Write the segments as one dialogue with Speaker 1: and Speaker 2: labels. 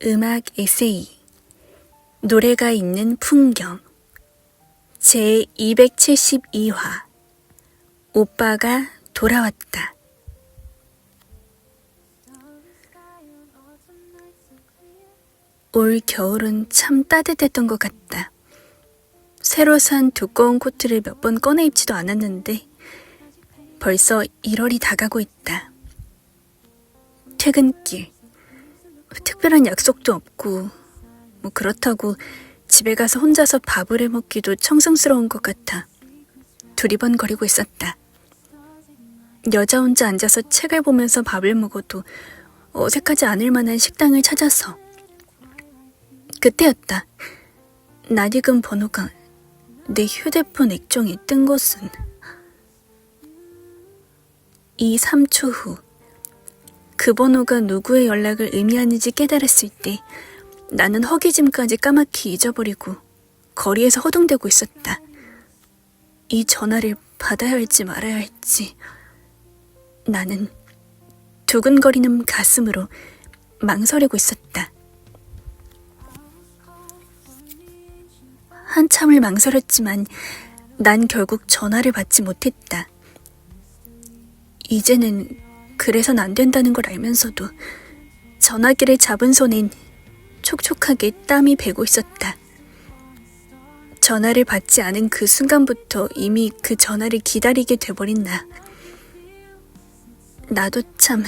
Speaker 1: 음악 에세이 노래가 있는 풍경 제 272화 오빠가 돌아왔다. 올 겨울은 참 따뜻했던 것 같다. 새로 산 두꺼운 코트를 몇 번 꺼내 입지도 않았는데 벌써 1월이 다가고 있다. 퇴근길 특별한 약속도 없고 그렇다고 집에 가서 혼자서 밥을 해먹기도 청승스러운 것 같아 두리번거리고 있었다. 여자 혼자 앉아서 책을 보면서 밥을 먹어도 어색하지 않을 만한 식당을 찾아서 그때였다. 낯익은 번호가 내 휴대폰 액정에 뜬 것은 3초 후 그 번호가 누구의 연락을 의미하는지 깨달았을 때 나는 허기짐까지 까맣게 잊어버리고 거리에서 허둥대고 있었다. 이 전화를 받아야 할지 말아야 할지 나는 두근거리는 가슴으로 망설이고 있었다. 한참을 망설였지만 난 결국 전화를 받지 못했다. 이제는 그래선 안 된다는 걸 알면서도 전화기를 잡은 손엔 촉촉하게 땀이 배고 있었다. 전화를 받지 않은 그 순간부터 이미 그 전화를 기다리게 돼버린 나. 나도 참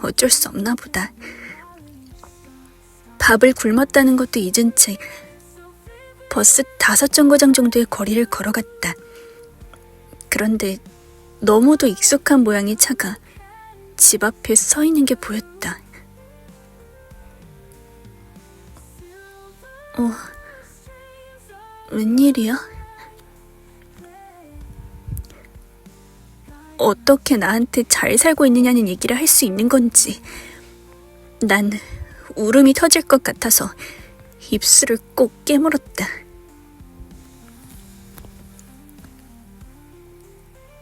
Speaker 1: 어쩔 수 없나 보다. 밥을 굶었다는 것도 잊은 채 버스 5정거장 정도의 거리를 걸어갔다. 그런데 너무도 익숙한 모양의 차가 집 앞에 서 있는 게 보였다. 웬일이야? 어떻게 나한테 잘 살고 있느냐는 얘기를 할 수 있는 건지 난 울음이 터질 것 같아서 입술을 꼭 깨물었다.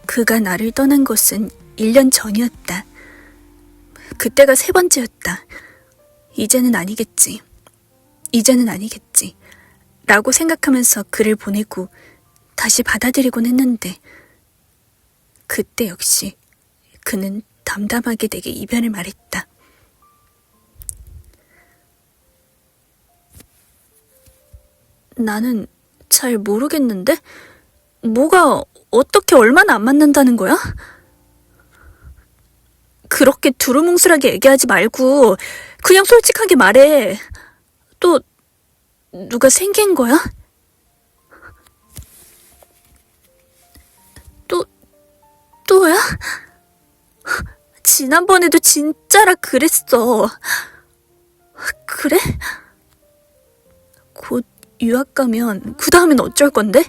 Speaker 1: 그가 나를 떠난 것은 1년 전이었다. 그때가 3번째였다. 이제는 아니겠지 라고 생각하면서 글을 보내고 다시 받아들이곤 했는데 그때 역시 그는 담담하게 내게 이별을 말했다. 나는 잘 모르겠는데? 뭐가 어떻게 얼마나 안 맞는다는 거야? 그렇게 두루뭉술하게 얘기하지 말고 그냥 솔직하게 말해. 또 누가 생긴 거야? 또야? 지난번에도 진짜라 그랬어. 그래? 곧 유학 가면 그 다음엔 어쩔 건데?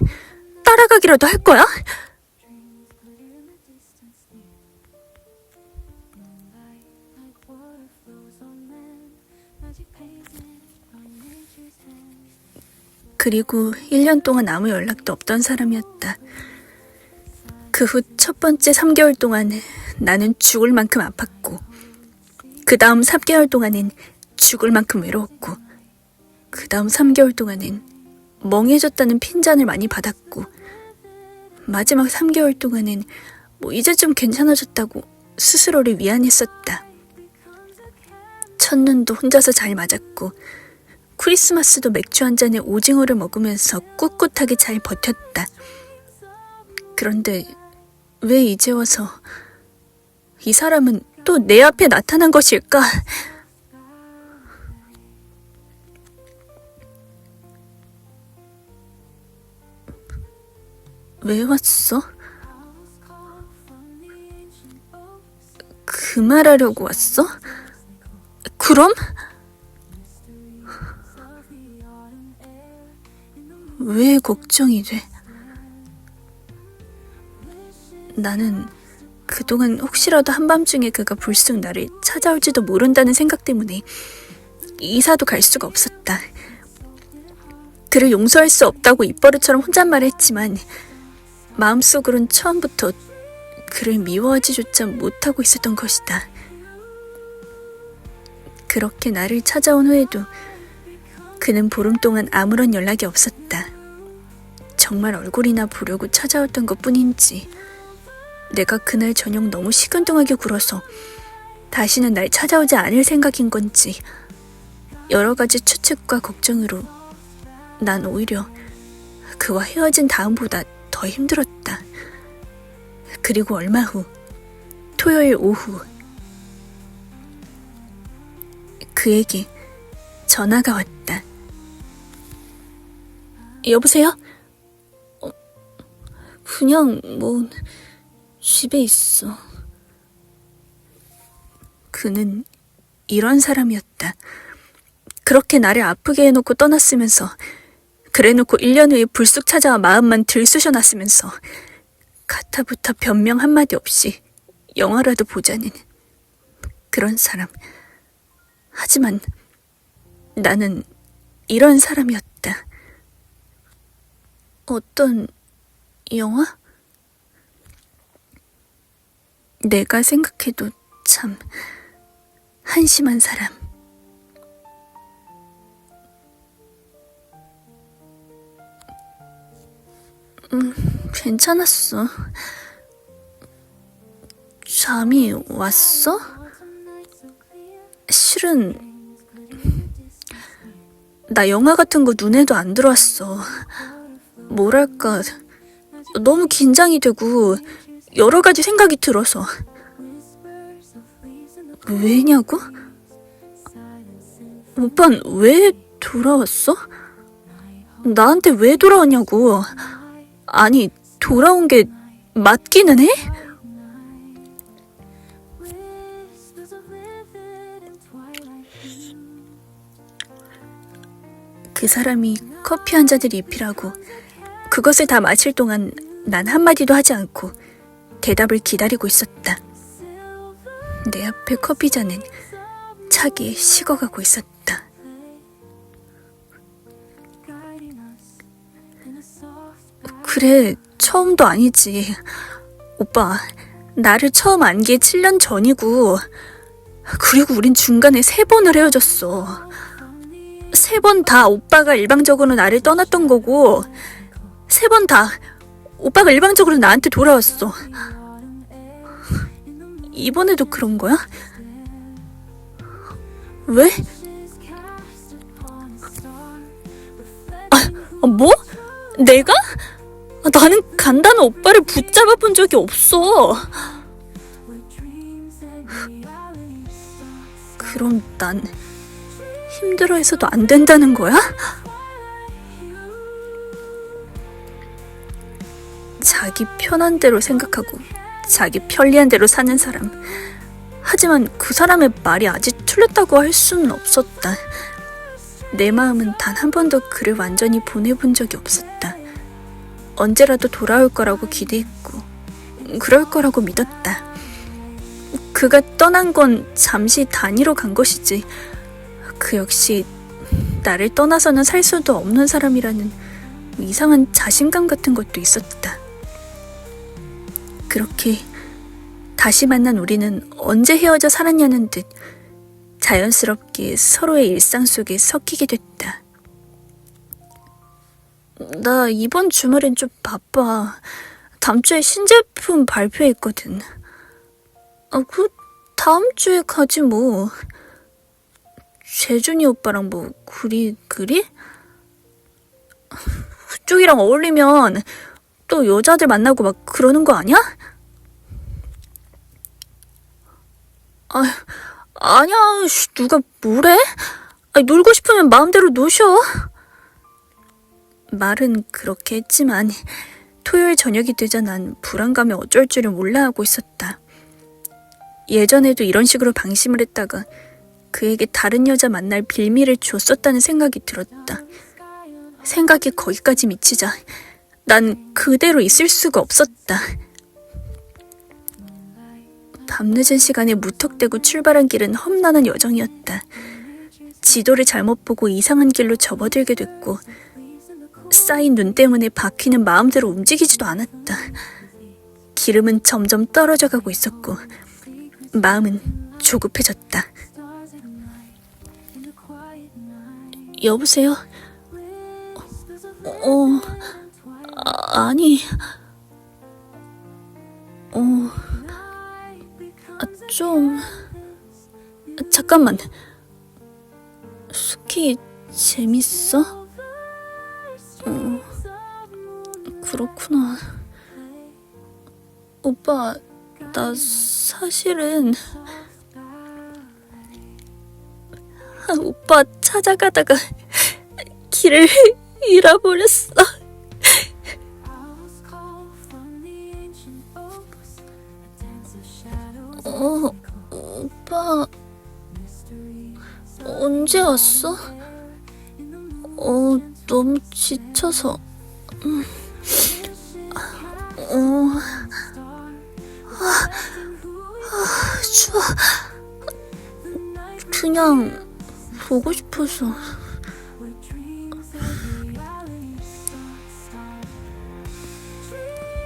Speaker 1: 따라가기라도 할 거야? 그리고 1년 동안 아무 연락도 없던 사람이었다. 그 후 첫 번째 3개월 동안 나는 죽을 만큼 아팠고 그 다음 3개월 동안은 죽을 만큼 외로웠고 그 다음 3개월 동안은 멍해졌다는 핀잔을 많이 받았고 마지막 3개월 동안은 이제 좀 괜찮아졌다고 스스로를 위안했었다. 첫눈도 혼자서 잘 맞았고 크리스마스도 맥주 한 잔에 오징어를 먹으면서 꿋꿋하게 잘 버텼다. 그런데 왜 이제 와서 이 사람은 또 내 앞에 나타난 것일까? 왜 왔어? 그 말하려고 왔어? 그럼? 왜 걱정이 돼? 나는 그동안 혹시라도 한밤중에 그가 불쑥 나를 찾아올지도 모른다는 생각 때문에 이사도 갈 수가 없었다. 그를 용서할 수 없다고 입버릇처럼 혼잣말을 했지만 마음속으론 처음부터 그를 미워하지조차 못하고 있었던 것이다. 그렇게 나를 찾아온 후에도 그는 보름 동안 아무런 연락이 없었다. 정말 얼굴이나 보려고 찾아왔던 것 뿐인지 내가 그날 저녁 너무 시큰둥하게 굴어서 다시는 날 찾아오지 않을 생각인 건지 여러 가지 추측과 걱정으로 난 오히려 그와 헤어진 다음보다 더 힘들었다. 그리고 얼마 후 토요일 오후 그에게 전화가 왔다. 여보세요? 그냥 집에 있어. 그는 이런 사람이었다. 그렇게 나를 아프게 해놓고 떠났으면서 그래놓고 1년 후에 불쑥 찾아와 마음만 들쑤셔놨으면서 가타부타 변명 한마디 없이 영화라도 보자는 그런 사람. 하지만 나는 이런 사람이었다. 어떤 영화? 내가 생각해도 참 한심한 사람. 괜찮았어. 잠이 왔어? 실은 나 영화 같은 거 눈에도 안 들어왔어. 뭐랄까, 너무 긴장이 되고 여러 가지 생각이 들어서. 왜냐고? 오빤 왜 돌아왔어? 나한테 왜 돌아왔냐고. 아니, 돌아온 게 맞기는 해? 그 사람이 커피 한 잔을 입히라고 그것을 다 마실 동안 난 한마디도 하지 않고 대답을 기다리고 있었다. 내 앞에 커피잔은 차게 식어가고 있었다. 그래, 처음도 아니지. 오빠, 나를 처음 안 게 7년 전이고, 그리고 우린 중간에 3번을 헤어졌어. 3번 다 오빠가 일방적으로 나를 떠났던 거고, 3번 다 오빠가 일방적으로 나한테 돌아왔어. 이번에도 그런 거야? 왜? 뭐? 내가? 나는 간다는 오빠를 붙잡아 본 적이 없어. 그럼 난 힘들어해서도 안 된다는 거야? 자기 편한 대로 생각하고 자기 편리한 대로 사는 사람. 하지만 그 사람의 말이 아직 틀렸다고 할 수는 없었다. 내 마음은 단 한 번도 그를 완전히 보내본 적이 없었다. 언제라도 돌아올 거라고 기대했고 그럴 거라고 믿었다. 그가 떠난 건 잠시 단위로 간 것이지 그 역시 나를 떠나서는 살 수도 없는 사람이라는 이상한 자신감 같은 것도 있었다. 그렇게 다시 만난 우리는 언제 헤어져 살았냐는 듯 자연스럽게 서로의 일상 속에 섞이게 됐다. 나 이번 주말엔 좀 바빠. 다음 주에 신제품 발표회 있거든. 그 다음 주에 가지 뭐. 재준이 오빠랑 그리? 그쪽이랑 어울리면 또 여자들 만나고 막 그러는 거 아니야? 아니야, 누가 뭐래? 놀고 싶으면 마음대로 노셔. 말은 그렇게 했지만 토요일 저녁이 되자 난 불안감에 어쩔 줄을 몰라 하고 있었다. 예전에도 이런 식으로 방심을 했다가 그에게 다른 여자 만날 빌미를 줬었다는 생각이 들었다. 생각이 거기까지 미치자 난 그대로 있을 수가 없었다. 밤늦은 시간에 무턱대고 출발한 길은 험난한 여정이었다. 지도를 잘못 보고 이상한 길로 접어들게 됐고 쌓인 눈 때문에 바퀴는 마음대로 움직이지도 않았다. 기름은 점점 떨어져 가고 있었고 마음은 조급해졌다. 여보세요? 아니, 좀, 잠깐만. 스키 재밌어? 그렇구나. 오빠, 나 사실은 오빠 찾아가다가 길을 잃어버렸어. 오빠 언제 왔어? 너무 지쳐서. 추워. 그냥 보고 싶어서.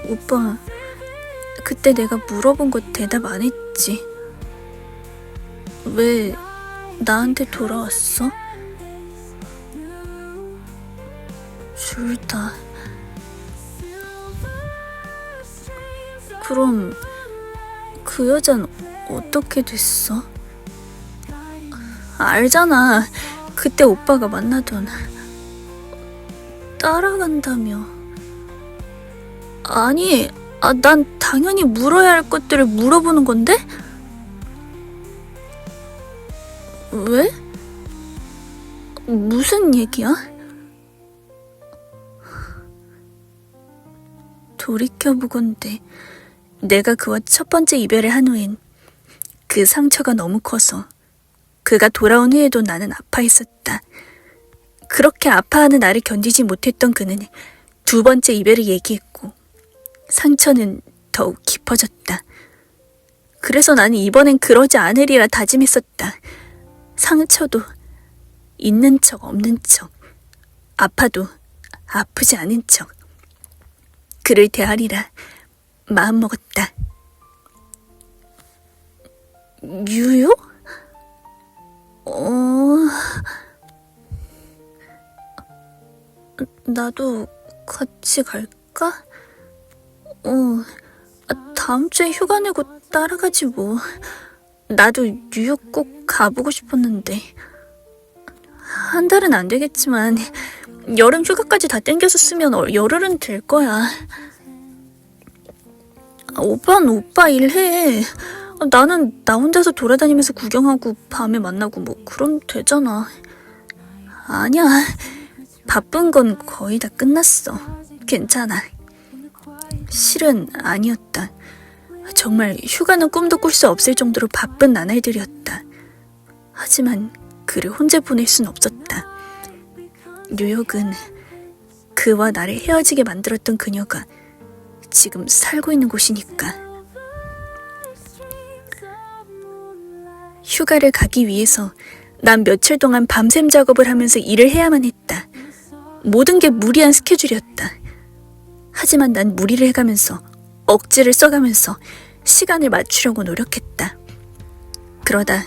Speaker 1: 오빠, 그때 내가 물어본 거 대답 안 했지? 왜 나한테 돌아왔어? 둘 다. 그럼 그 여잔 어떻게 됐어? 알잖아. 그때 오빠가 만나던. 따라간다며. 아니, 난 당연히 물어야 할 것들을 물어보는 건데? 왜? 무슨 얘기야? 돌이켜보건대 내가 그와 첫 번째 이별을 한 후엔 그 상처가 너무 커서 그가 돌아온 후에도 나는 아파했었다. 그렇게 아파하는 나를 견디지 못했던 그는 두 번째 이별을 얘기했고 상처는 더욱 깊어졌다. 그래서 나는 이번엔 그러지 않으리라 다짐했었다. 상처도 있는 척 없는 척, 아파도 아프지 않은 척 그를 대하리라 마음먹었다. 유요? 나도 같이 갈까? 다음 주에 휴가 내고 따라가지 뭐. 나도 뉴욕 꼭 가보고 싶었는데. 한 달은 안 되겠지만 여름 휴가까지 다 땡겨서 쓰면 열흘은 될 거야. 오빠는 오빠 일해. 나는 나 혼자서 돌아다니면서 구경하고 밤에 만나고 뭐 그럼 되잖아. 아니야. 바쁜 건 거의 다 끝났어. 괜찮아. 실은 아니었다. 정말 휴가는 꿈도 꿀 수 없을 정도로 바쁜 나날들이었다. 하지만 그를 혼자 보낼 순 없었다. 뉴욕은 그와 나를 헤어지게 만들었던 그녀가 지금 살고 있는 곳이니까. 휴가를 가기 위해서 난 며칠 동안 밤샘 작업을 하면서 일을 해야만 했다. 모든 게 무리한 스케줄이었다. 하지만 난 무리를 해가면서 억지를 써가면서 시간을 맞추려고 노력했다. 그러다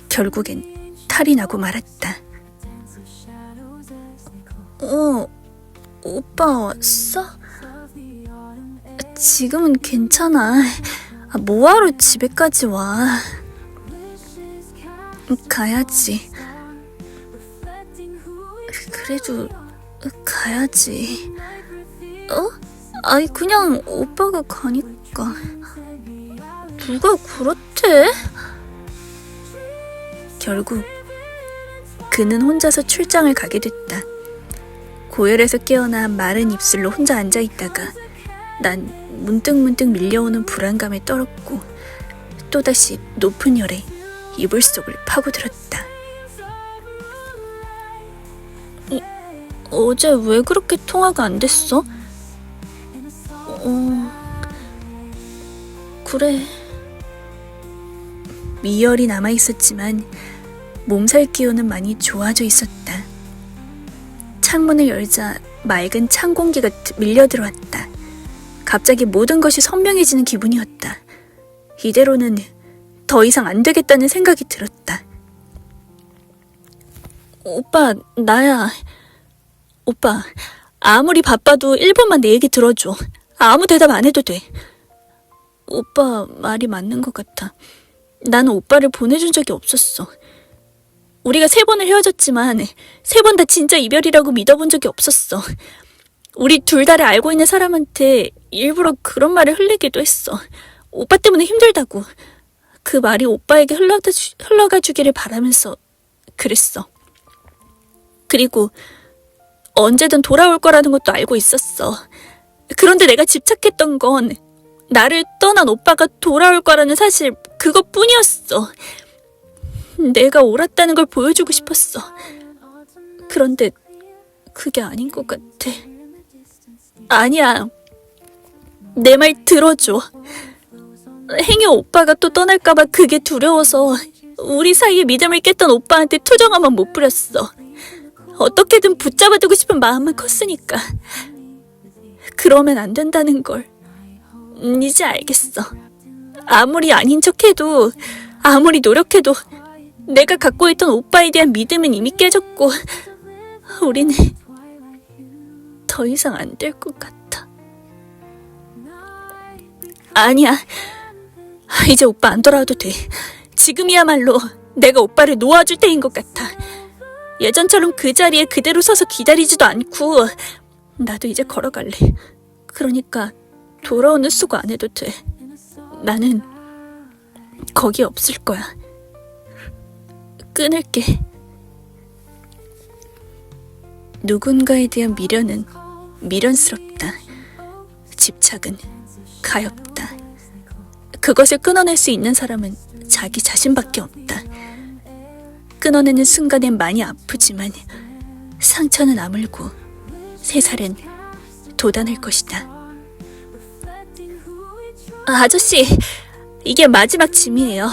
Speaker 1: 결국엔 탈이 나고 말았다. 오빠 왔어? 지금은 괜찮아. 뭐하러 집에까지 와. 가야지. 그래도 가야지. 아니 그냥 오빠가 가니까. 누가 그렇대? 결국 그는 혼자서 출장을 가게 됐다. 고열에서 깨어나 마른 입술로 혼자 앉아있다가 난 문득문득 밀려오는 불안감에 떨었고 또다시 높은 열에 이불 속을 파고들었다. 어제 왜 그렇게 통화가 안 됐어? 그래. 미열이 남아있었지만 몸살 기운은 많이 좋아져 있었다. 창문을 열자 맑은 찬 공기가 밀려들어왔다. 갑자기 모든 것이 선명해지는 기분이었다. 이대로는 더 이상 안 되겠다는 생각이 들었다. 오빠, 나야. 오빠, 아무리 바빠도 1분만 내 얘기 들어줘. 아무 대답 안 해도 돼. 오빠 말이 맞는 것 같아. 나는 오빠를 보내준 적이 없었어. 우리가 3번을 헤어졌지만 3번 다 진짜 이별이라고 믿어본 적이 없었어. 우리 둘 다를 알고 있는 사람한테 일부러 그런 말을 흘리기도 했어. 오빠 때문에 힘들다고. 그 말이 오빠에게 흘러가 주기를 바라면서 그랬어. 그리고 언제든 돌아올 거라는 것도 알고 있었어. 그런데 내가 집착했던 건 나를 떠난 오빠가 돌아올 거라는 사실 그것뿐이었어. 내가 옳았다는 걸 보여주고 싶었어. 그런데 그게 아닌 것 같아. 아니야. 내 말 들어줘. 행여 오빠가 또 떠날까봐 그게 두려워서 우리 사이에 믿음을 깼던 오빠한테 투정함만 못 부렸어. 어떻게든 붙잡아두고 싶은 마음은 컸으니까. 그러면 안 된다는 걸 이제 알겠어. 아무리 아닌 척해도, 아무리 노력해도 내가 갖고 있던 오빠에 대한 믿음은 이미 깨졌고 우리는 더 이상 안 될 것 같아. 아니야. 이제 오빠 안 돌아와도 돼. 지금이야말로 내가 오빠를 놓아줄 때인 것 같아. 예전처럼 그 자리에 그대로 서서 기다리지도 않고 나도 이제 걸어갈래. 그러니까 돌아오는 수고 안 해도 돼. 나는 거기 없을 거야. 끊을게. 누군가에 대한 미련은 미련스럽다. 집착은 가엽다. 그것을 끊어낼 수 있는 사람은 자기 자신밖에 없다. 끊어내는 순간엔 많이 아프지만 상처는 아물고 새살은 돋아날 것이다. 아저씨, 이게 마지막 짐이에요.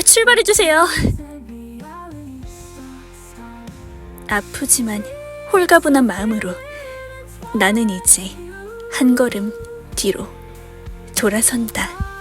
Speaker 1: 출발해주세요. 아프지만 홀가분한 마음으로 나는 이제 한 걸음 뒤로 돌아선다.